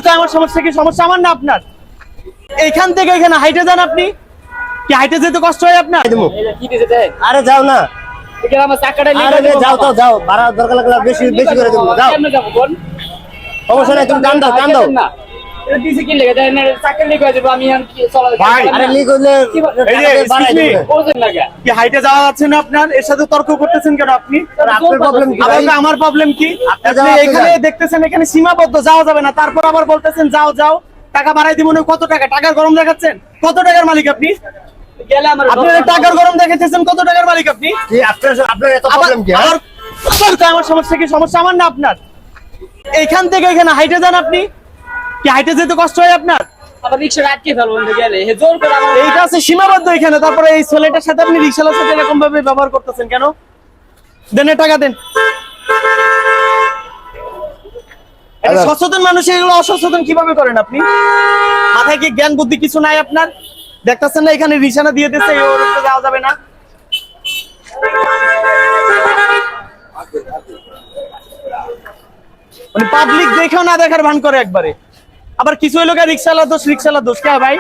তো আমার সমস্যা কি? সমস্যা আমার না আপনার? এইখান থেকে এখানে হাইটে যান আপনি, কি হাইটে যেতে কষ্ট হয় আপনার? আরে যাও না, আরে যাও তো যাও, ভাড়া দরকার লাগলে বেশি বেশি করে দেবো, যাও সমস্যা নাই, তুমি টান দাও টান দাও। ভাই, আরে লিক হইলে এই যে, excuse me, কি হাইটে যাওয়া যাচ্ছে না আপনার? এর সাথে তর্ক করতেছেন কেন আপনি? আপনার প্রবলেম কি ভাই? আমার প্রবলেম কি? আপনি আপনি যাও, এখানে আপনি দেখতেছেন এখানে সীমাবদ্ধ, যাওয়া যাবে না, তারপর আবার বলতেছেন যাও যাও, টাকা বাড়াই দিব না। কত টাকা? টাকার গরম দেখাচ্ছেন? কত টাকার মালিক আপনি? আপনার টাকার গরম দেখাচ্ছেন, কত টাকার মালিক আপনি? কি আপনার আপনার এত প্রবলেম কি? হ্যাঁ? আবার তো আমার সমস্যা কি? সমস্যা আমার না আপনার? এইখান থেকে এখানে হাইটে যান আপনি, কি হাইটে যেতে কষ্ট হয় আপনার? এইটা আছে সীমাবদ্ধ এখানে, তারপরে এই ছেলেটার সাথে আপনি রিক্সাওয়ালার সাথে এরকম ভাবে ব্যবহার করতেছেন কেন? দেন এর টাকা দেন। এটা সচেতন মানুষ এগুলো অসচেতন কিভাবে করেন আপনি? মাথায় কি জ্ঞান বুদ্ধি কিছু নাই আপনার? দেখতেছেন না এখানে রিসানা দিয়ে দিচ্ছে, ওর উপরে যাওয়া যাবে না। মানে পাবলিক দেখেও না দেখার ভান করে একবারে। আবার কিছু হইলো রিক্সাওয়ালা দোষ, রিক্সাওয়ালা দোষ কে ভাই?